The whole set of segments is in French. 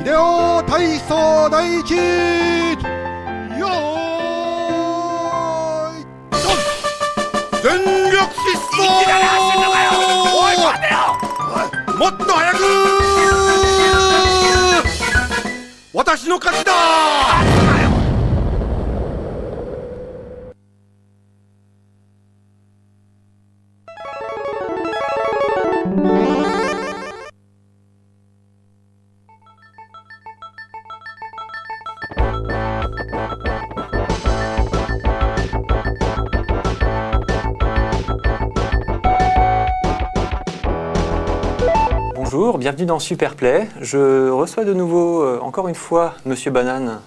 Hideo Taiso Daichi Yo 전력疾走 もっと早く私の勝ちだ Bonjour, bienvenue dans Superplay. Je reçois de nouveau, encore une fois, Monsieur Banane.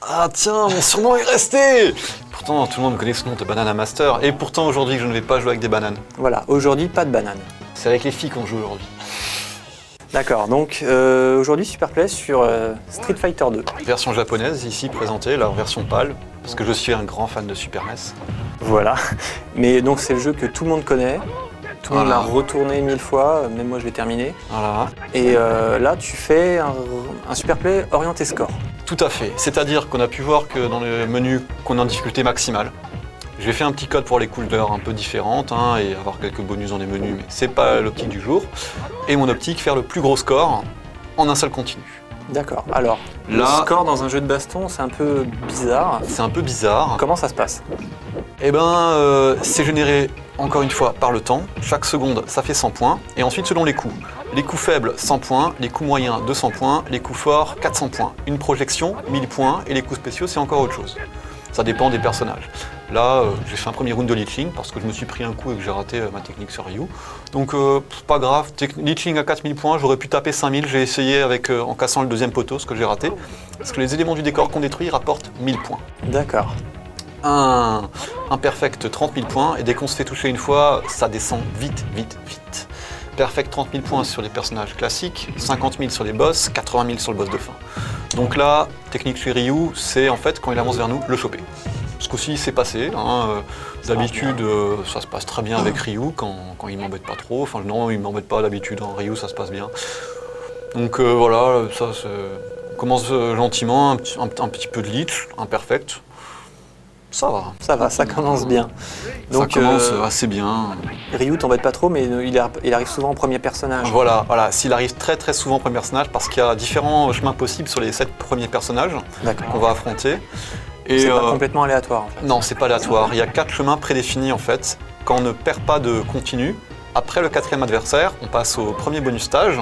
Ah tiens, mon surnom est resté. Pourtant, tout le monde me connaît sous le nom de Banana Master. Et pourtant, aujourd'hui, je ne vais pas jouer avec des bananes. Voilà, aujourd'hui, pas de banane. C'est avec les filles qu'on joue aujourd'hui. D'accord, donc aujourd'hui Superplay sur Street Fighter 2. Version japonaise, ici présentée, la version pâle, parce que je suis un grand fan de Super NES. Voilà, mais donc c'est le jeu que tout le monde connaît. Tout le monde l'a Voilà. retourné 1000 fois, même moi je l'ai terminé. Voilà. Et là, tu fais un Superplay orienté score. Tout à fait. C'est-à-dire qu'on a pu voir que dans le menu qu'on est en difficulté maximale. J'ai fait un petit code pour les couleurs un peu différentes et avoir quelques bonus dans les menus, mais c'est pas l'optique du jour. Et mon optique, faire le plus gros score en un seul continu. D'accord, alors, le Là- score dans un jeu de baston, c'est un peu bizarre. C'est un peu bizarre. Comment ça se passe? Eh ben, c'est généré encore une fois par le temps. Chaque seconde, ça fait 100 points. Et ensuite, selon les coups. Les coups faibles, 100 points. Les coups moyens, 200 points. Les coups forts, 400 points. Une projection, 1000 points. Et les coups spéciaux, c'est encore autre chose. Ça dépend des personnages. Là, j'ai fait un premier round de Lich parce que je me suis pris un coup et que j'ai raté ma technique sur Ryu. Donc, pas grave. Lich à 4000 points, j'aurais pu taper 5000. J'ai essayé en cassant le deuxième poteau, ce que j'ai raté. Parce que les éléments du décor qu'on détruit rapportent 1000 points. D'accord. Un perfect 30 000 points, et dès qu'on se fait toucher une fois, ça descend vite, vite, vite. Perfect 30 000 points sur les personnages classiques, 50 000 sur les boss, 80 000 sur le boss de fin. Donc là, technique chez Ryu, c'est en fait quand il avance vers nous, le choper. Ce coup-ci, c'est passé. D'habitude, ça se passe très bien avec Ryu quand il m'embête pas trop. Enfin, non, il m'embête pas d'habitude. Ryu, ça se passe bien. Donc voilà, ça, on commence gentiment, un petit peu de Lich, un perfect. Ça va. Ça va, ça commence bien. Donc, ça commence assez bien. Ryu t'embête pas trop, mais il arrive souvent en premier personnage. Voilà, s'il arrive très très souvent au premier personnage, parce qu'il y a différents chemins possibles sur les 7 premiers personnages qu'on D'accord. va affronter. Et C'est pas complètement aléatoire en fait. non, c'est pas aléatoire. Il y a 4 chemins prédéfinis en fait. Quand on ne perd pas de continu, après le 4e adversaire, on passe au premier bonus stage.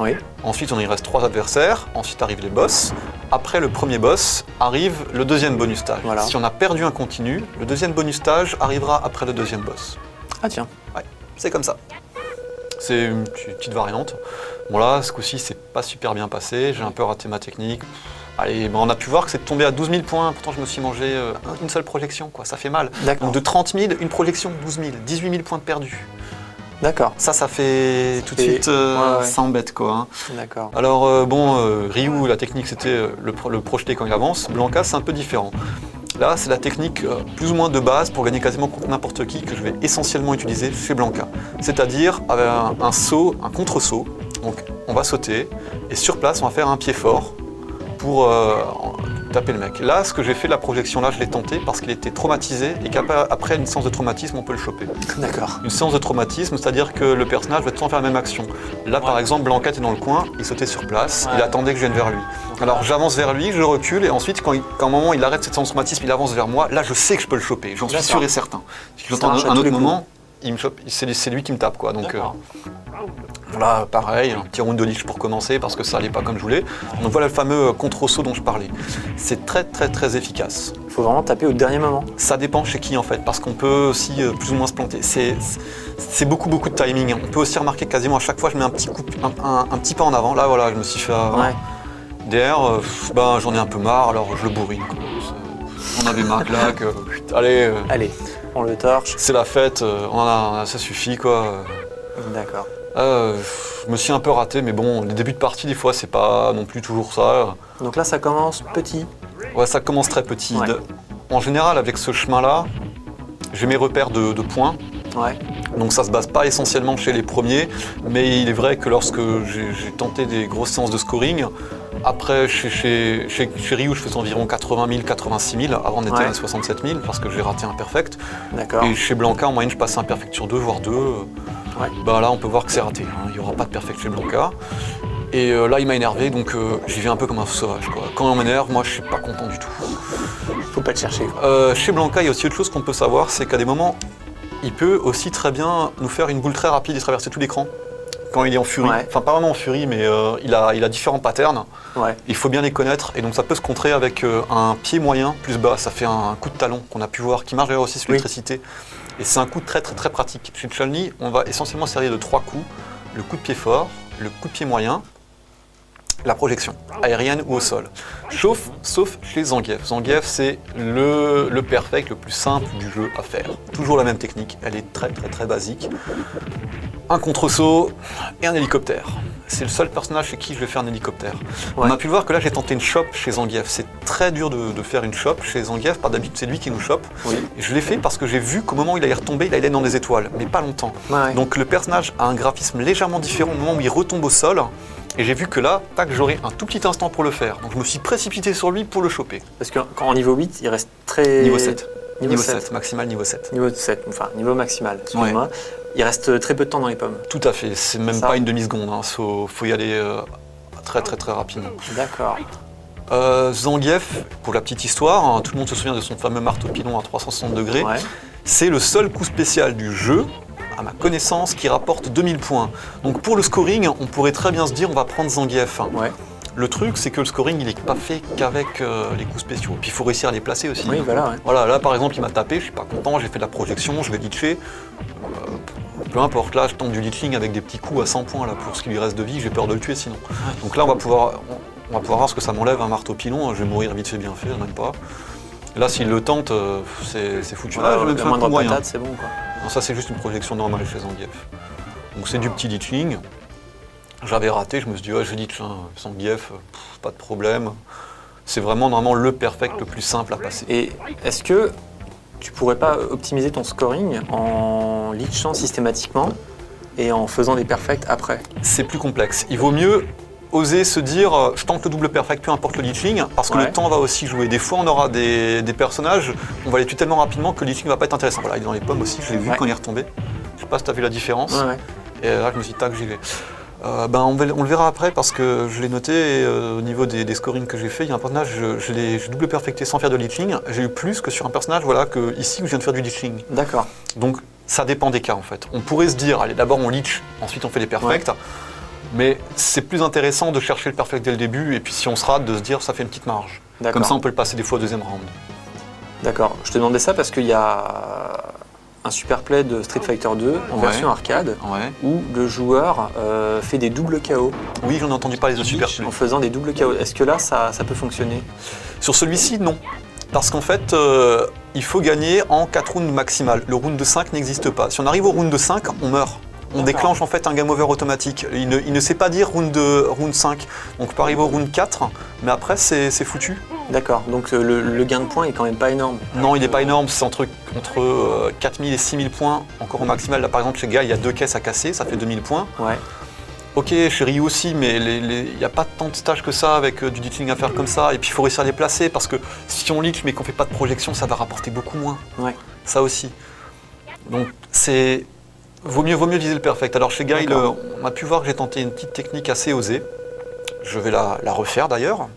Oui. Ensuite, on y reste 3 adversaires. Ensuite arrivent les boss. Après le premier boss, arrive le deuxième bonus stage. Voilà. Si on a perdu un continu, le deuxième bonus stage arrivera après le deuxième boss. Ah tiens. Ouais, c'est comme ça. C'est une petite variante. Bon là, ce coup-ci, c'est pas super bien passé. J'ai un peu raté ma technique. Allez, on a pu voir que c'est tombé à 12 000 points. Pourtant, je me suis mangé une seule projection, quoi. Ça fait mal. D'accord. Donc de 30 000, une projection, 12 000. 18 000 points de perdus. D'accord. Ça fait tout de suite, ouais. ça embête, quoi. Hein. D'accord. Alors, Ryu, la technique, c'était le projeter quand il avance. Blanca, c'est un peu différent. Là, c'est la technique plus ou moins de base pour gagner quasiment contre n'importe qui que je vais essentiellement utiliser chez Blanca. C'est-à-dire avec un saut, un contre-saut. Donc, on va sauter et sur place, on va faire un pied fort pour taper le mec. Là, ce que j'ai fait, la projection là, je l'ai tenté parce qu'il était traumatisé et qu'après une séance de traumatisme, on peut le choper. D'accord. Une séance de traumatisme, c'est-à-dire que le personnage va tout le temps faire la même action. Là, par exemple, Blanca était dans le coin, il sautait sur place, il attendait que je vienne vers lui. Alors j'avance vers lui, je recule, et ensuite, quand à un moment il arrête cette séance de traumatisme, il avance vers moi, là je sais que je peux le choper, j'en suis D'accord. sûr et certain. Si je Ça l'entends marche à un tous autre les coups. moment, il me chope, c'est lui qui me tape, quoi. Donc D'accord. voilà, pareil, un petit round de Lich pour commencer, parce que ça allait pas comme je voulais. Donc voilà le fameux contre-saut dont je parlais. C'est très très très efficace. Il faut vraiment taper au dernier moment. Ça dépend chez qui en fait, parce qu'on peut aussi plus ou moins se planter. C'est beaucoup de timing. On peut aussi remarquer que quasiment à chaque fois je mets un petit coup, un petit pas en avant. Là voilà, je me suis fait Ouais. derrière, j'en ai un peu marre, alors je le bourrine. Quoi. On avait marre de là que allez, Allez, on le torche. c'est la fête, ça suffit quoi. D'accord. Je me suis un peu raté, mais bon, les débuts de partie des fois c'est pas non plus toujours ça. Donc là, ça commence petit. Ouais, ça commence très petit. Ouais. En général, avec ce chemin-là, j'ai mes repères de points. Ouais. Donc ça se base pas essentiellement chez les premiers, mais il est vrai que lorsque j'ai tenté des grosses séances de scoring, après chez Ryu je faisais environ 80 000, 86 000, avant on était à 67 000 parce que j'ai raté un perfect. D'accord. Et chez Blanca en moyenne je passais un perfect sur 2 voire 2. Ouais. Bah là on peut voir que c'est raté, hein. Il n'y aura pas de perfect chez Blanca. Et là il m'a énervé donc j'y vais un peu comme un sauvage, quoi. Quand on m'énerve, moi je suis pas content du tout. Faut pas te chercher, quoi. Chez Blanca il y a aussi autre chose qu'on peut savoir, c'est qu'à des moments il peut aussi très bien nous faire une boule très rapide et traverser tout l'écran quand il est en furie. Ouais. Enfin pas vraiment en furie mais il a différents patterns. Ouais. Il faut bien les connaître et donc ça peut se contrer avec un pied moyen plus bas. Ça fait un coup de talon qu'on a pu voir qui marche d'ailleurs aussi sur l'électricité. Et c'est un coup très très très pratique. Chez Chun-Li, on va essentiellement servir de 3 coups. Le coup de pied fort, le coup de pied moyen, la projection, aérienne ou au sol. Sauf chez Zangief. Zangief, c'est le perfect le plus simple du jeu à faire. Toujours la même technique, elle est très très très basique. Un contre-saut et un hélicoptère. C'est le seul personnage chez qui je vais faire un hélicoptère. Ouais. On a pu voir que là j'ai tenté une chope chez Zangief. C'est très dur de faire une chope chez Zangief, par d'habitude c'est lui qui nous chope. Oui. Et je l'ai fait parce que j'ai vu qu'au moment où il allait retomber, il allait dans les étoiles, mais pas longtemps. Ouais. Donc le personnage a un graphisme légèrement différent au moment où il retombe au sol. Et j'ai vu que là, tac, j'aurais un tout petit instant pour le faire. Donc je me suis précipité sur lui pour le choper. Parce que quand en niveau 8, il reste très... Niveau 7. Niveau 7. Maximal niveau 7. Niveau 7, enfin niveau maximal, excuse-moi. Il reste très peu de temps dans les pommes. Tout à fait, c'est même Ça. pas une demi-seconde. Hein. Faut y aller très très très rapidement. D'accord. Zangief, pour la petite histoire, hein, tout le monde se souvient de son fameux marteau pilon à 360 degrés. Ouais. C'est le seul coup spécial du jeu, à ma connaissance, qui rapporte 2000 points. Donc pour le scoring, on pourrait très bien se dire on va prendre Zangief. Ouais. Le truc, c'est que le scoring, il n'est pas fait qu'avec les coups spéciaux. Puis il faut réussir à les placer aussi. Oui, voilà, ouais. Voilà, là par exemple, il m'a tapé, je suis pas content, j'ai fait de la projection, je vais glitcher. Peu importe, là je tente du glitching avec des petits coups à 100 points là, pour ce qui lui reste de vie, j'ai peur de le tuer sinon. Donc là on va pouvoir voir ce que ça m'enlève un marteau pilon, je vais mourir vite fait bien fait, même pas. Là s'il le tente, c'est foutu. Là, je vais même la faire un coup moindre moyen. patate, c'est bon, quoi. Non, ça c'est juste une projection normale chez Zangief. Donc c'est du petit glitching. J'avais raté, je me suis dit, ouais, je glitch, hein, Zangief, pas de problème. C'est vraiment normalement le perfect le plus simple à passer. Et est-ce que tu pourrais pas optimiser ton scoring en glitchant systématiquement et en faisant des perfects après? C'est plus complexe. Il vaut mieux oser se dire je tente le double perfect, peu importe le glitching, parce que Ouais. le temps va aussi jouer. Des fois, on aura des personnages, on va les tuer tellement rapidement que le glitching va pas être intéressant. Voilà, il est dans les pommes aussi, je l'ai vu Ouais. quand il est retombé. Je sais pas si tu as vu la différence. Ouais, ouais. Et là, je me suis dit, tac, j'y vais. On le verra après parce que je l'ai noté et, au niveau des scorings que j'ai fait, il y a un personnage, j'ai double perfecté sans faire de glitching. J'ai eu plus que sur un personnage voilà, que ici où je viens de faire du glitching. D'accord. Donc ça dépend des cas en fait. On pourrait se dire, allez d'abord on glitch, ensuite on fait les perfects. Mais c'est plus intéressant de chercher le perfect dès le début et puis si on se rate, de se dire ça fait une petite marge. D'accord. Comme ça on peut le passer des fois au deuxième round. D'accord. Je te demandais ça parce qu'il y a un super play de Street Fighter 2 en Ouais. version arcade Ouais. où le joueur fait des doubles KO. Oui, j'en ai entendu parler de Super Glitch Play. en faisant des doubles KO. Est-ce que là, ça peut fonctionner? Sur celui-ci, non. Parce qu'en fait, il faut gagner en 4 rounds maximal. Le round de 5 n'existe pas. Si on arrive au round de 5, on meurt. On déclenche en fait un game over automatique. Il ne sait pas dire round 5. Donc on peut arriver au round 4, mais après c'est foutu. D'accord. Donc le gain de points est quand même pas énorme. Non, il n'est pas énorme, c'est entre 4000 et 6000 points encore au maximal. Là par exemple chez Guy, il y a 2 caisses à casser, ça fait 2000 points. Ouais. Ok, chez Ryu aussi, mais il n'y a pas tant de stages que ça avec du glitching à faire comme ça. Et puis il faut réussir à les placer parce que si on glitch mais qu'on fait pas de projection, ça va rapporter beaucoup moins. Ouais. Ça aussi. Donc c'est... Vaut mieux viser le perfect. Alors chez Guy, D'accord. on a pu voir que j'ai tenté une petite technique assez osée. Je vais la refaire d'ailleurs.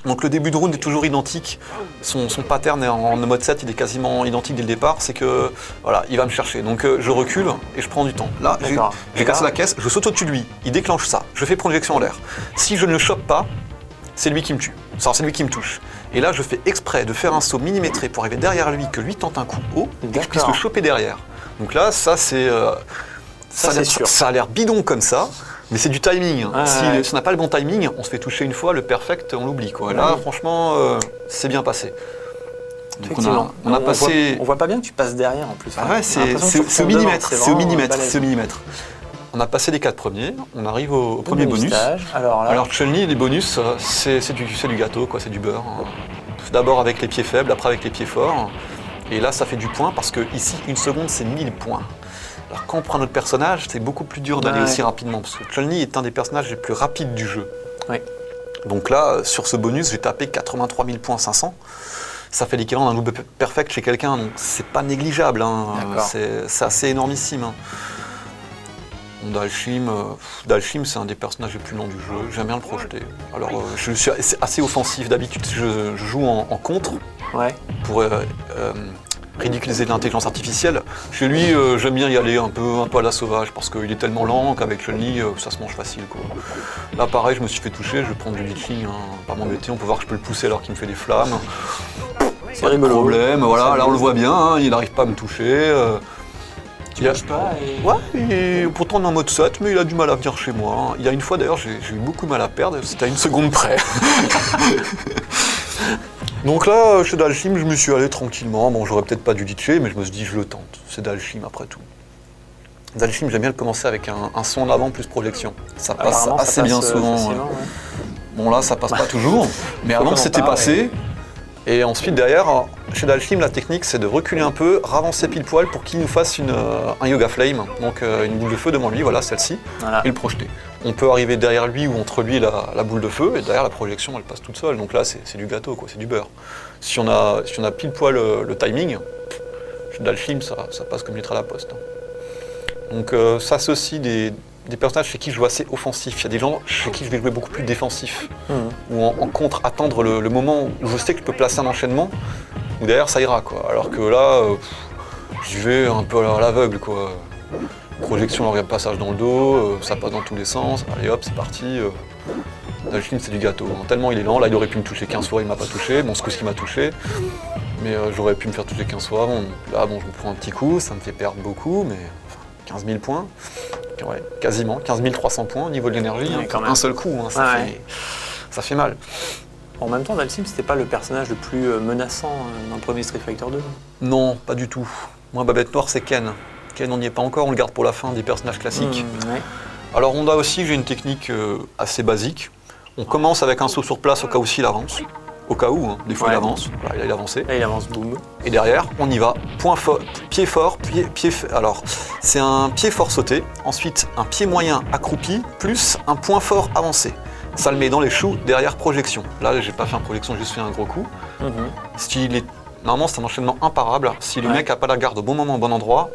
Donc le début de round est toujours identique. Son pattern est en mode 7, il est quasiment identique dès le départ. C'est que voilà, il va me chercher. Donc je recule et je prends du temps. Là, D'accord. j'ai Et cassé là- la caisse, je saute au-dessus de lui. Il déclenche ça. Je fais projection en l'air. Si je ne le chope pas, c'est lui qui me tue. Alors, c'est lui qui me touche. Et là, je fais exprès de faire un saut millimétré pour arriver derrière lui, que lui tente un coup haut et que je puisse le D'accord. choper derrière. Donc là, ça c'est... Ça, c'est sûr. Ça a l'air bidon comme ça, mais c'est du timing. Ouais, Si, ouais. si on n'a pas le bon timing, on se fait toucher une fois, le perfect, on l'oublie. Quoi. Là, Ouais. franchement, c'est bien passé. Donc Effectivement. on a passé... On voit pas bien que tu passes derrière en plus. Ah hein. ouais, On a c'est l'impression que tu au retournes millimètre, devant. c'est au vraiment millimètre, balèze. c'est au millimètre. On a passé les 4 premiers, on arrive au premier bonus. Stage. Alors là, Alors Chun-Li, les bonus, c'est du gâteau, quoi, c'est du beurre. D'abord avec les pieds faibles, après avec les pieds forts. Et là, ça fait du point parce que ici, une seconde, c'est 1000 points. Alors quand on prend notre personnage, c'est beaucoup plus dur d'aller Ouais. aussi rapidement, parce que Chun-Li est un des personnages les plus rapides du jeu. Ouais. Donc là, sur ce bonus, j'ai tapé 83 000 points 500. Ça fait l'équivalent d'un double perfect chez quelqu'un, donc c'est pas négligeable, hein. D'accord. C'est assez énormissime. Hein. Bon, Dalshim, c'est un des personnages les plus longs du jeu, j'aime bien le projeter. Alors, je suis assez offensif, d'habitude je joue en contre Ouais. pour ridiculiser l'intelligence artificielle. Chez lui, j'aime bien y aller un peu à la sauvage, parce qu'il est tellement lent qu'avec Chun-Li, ça se mange facile, quoi. Là, pareil, je me suis fait toucher, je vais prendre du glitching, hein, pas m'embêter, on peut voir que je peux le pousser alors qu'il me fait des flammes. C'est Pas de rigolo. problème, voilà, Ça là on le amuse. voit bien, hein, il n'arrive pas à me toucher. Tu bouges pas et... Ouais, et pourtant on est en mode 7, mais il a du mal à venir chez moi. Hein. Il y a une fois d'ailleurs, j'ai eu beaucoup de mal à perdre, c'était à une seconde près. Donc là, chez Dalshim, je me suis allé tranquillement. Bon, j'aurais peut-être pas dû ditcher, mais je me suis dit, je le tente. C'est Dalshim après tout. Dalshim, j'aime bien le commencer avec un son en avant plus projection. Ça passe Apparemment, ça assez passe, bien souvent. facilement, Ouais. ouais. Bon là, ça passe pas toujours, mais avant comment c'était pas, passé. Et ensuite derrière, chez Dalshim, la technique c'est de reculer un peu, ravancer pile poil pour qu'il nous fasse un yoga flame, donc une boule de feu devant lui, voilà celle-ci, Voilà. et le projeter. On peut arriver derrière lui ou entre lui et la boule de feu, et derrière la projection elle passe toute seule, donc là c'est du gâteau, quoi, c'est du beurre. Si on a pile poil le timing, chez Dalshim ça passe comme lettre à la poste. Donc ça c'est aussi des personnages chez qui je joue assez offensif. Il y a des gens chez qui je vais jouer beaucoup plus défensif. Ou en contre, attendre le moment où je sais que je peux placer un enchaînement, où derrière ça ira, quoi. Alors que là, j'y vais un peu à l'aveugle, quoi. Projection, le passage dans le dos, ça passe dans tous les sens, allez hop, c'est parti. Dalshim, c'est du gâteau. Hein. Tellement il est lent, là il aurait pu me toucher 15 fois, il m'a pas touché. Bon, ce coup-ci il m'a touché, mais j'aurais pu me faire toucher 15 fois. Bon, là, bon, je me prends un petit coup, ça me fait perdre beaucoup, mais enfin, 15 000 points. Ouais, quasiment, 15 300 points au niveau de l'énergie, Ouais, hein, quand même. un seul coup, hein, Ouais. ça fait mal. En même temps, Dalshim, c'était pas le personnage le plus menaçant dans le premier Street Fighter 2. Non, pas du tout. Moi, Babette Noire, c'est Ken. Ken, on n'y est pas encore, on le garde pour la fin des personnages classiques. Ouais. Alors, Honda aussi, j'ai une technique assez basique. On commence avec un saut sur place au cas où s'il avance. Au cas où, hein, des fois Ouais. il avance, voilà, il a avancé. Là, il avance, boum. Et derrière, on y va. Point fort, pied fort, alors, c'est un pied fort sauté, ensuite un pied moyen accroupi, plus un point fort avancé. Ça le met dans les choux, derrière projection. Là, j'ai pas fait un projection, j'ai juste fait un gros coup. Normalement, c'est un enchaînement imparable. Si le Ouais. mec a pas la garde au bon moment, au bon endroit,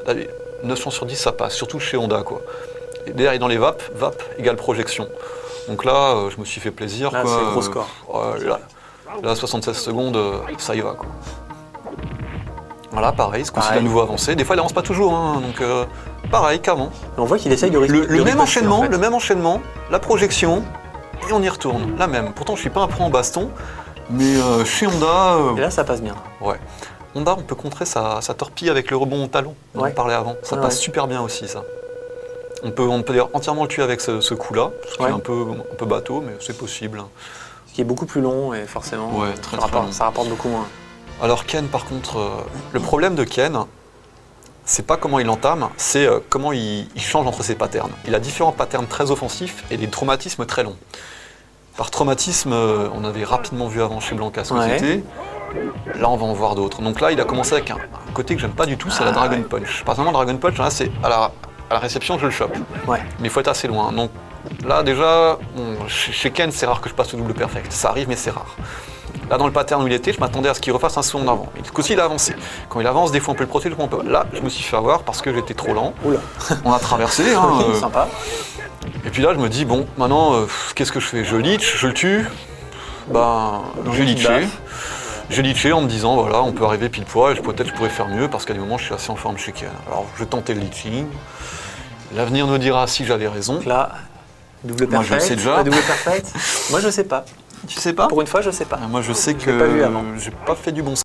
allez, 9 chances sur 10, ça passe, surtout chez Honda, quoi. Et derrière, il est dans les VAP égale projection. Donc là, je me suis fait plaisir. Là, quoi. c'est gros score. Là, 76 secondes, ça y va, quoi. Voilà, pareil, ce coup-ci, il a Pareil. à nouveau avancé. Des fois, il avance pas toujours, hein, donc pareil qu'avant. On voit qu'il essaye de Le même enchaînement, en fait. le même enchaînement, la projection, et on y retourne, la même. Pourtant, je suis pas un pro en baston, mais chez Honda, Et là, ça passe bien. ouais. Honda, on peut contrer sa torpille avec le rebond au talon, dont Ouais. on parlait avant. Ça Ouais, passe ouais. super bien aussi, ça. On peut d'ailleurs entièrement le tuer avec ce coup-là, ce qui Ouais. est un peu bateau, mais c'est possible. Ce qui est beaucoup plus long et forcément, Ouais, très, ça, très long. ça rapporte beaucoup moins. Alors Ken, par contre, le problème de Ken, c'est pas comment il entame, c'est comment il change entre ses patterns. Il a différents patterns très offensifs et des traumatismes très longs. Par traumatisme, on avait rapidement vu avant chez Blanca ce que Ouais. c'était. Là, on va en voir d'autres. Donc là, il a commencé avec un côté que j'aime pas du tout, c'est la Dragon Punch. Par exemple, Dragon Punch, là, c'est à la réception, je le chope. Ouais. Mais il faut être assez loin. Donc là, déjà, bon, chez Ken, c'est rare que je passe le double perfect. Ça arrive, mais c'est rare. Là, dans le pattern où il était, je m'attendais à ce qu'il refasse un saut en avant. Et du coup, il a avancé. Quand il avance, des fois, on peut le protéger, des fois, on peut. Là, je me suis fait avoir parce que j'étais trop lent. Oula. On a traversé. Hein, Oui, sympa. Et puis là, je me dis, bon, maintenant, qu'est-ce que je fais? Je leech, je le tue. Ben, j'ai petite leaché. baffe. J'ai leaché en me disant, voilà, on peut arriver pile poil, peut-être je pourrais faire mieux parce qu'à des moments, je suis assez en forme chez Ken. Alors, je tentais le leeching. L'avenir nous dira si j'avais raison. Donc là, double Moi, je le perfect. sais déjà. Pas double perfect. Moi, je sais pas. Tu sais pas? Pour une fois, je sais pas. Moi, je sais Je l'ai pas vu avant. que j'ai pas fait du bon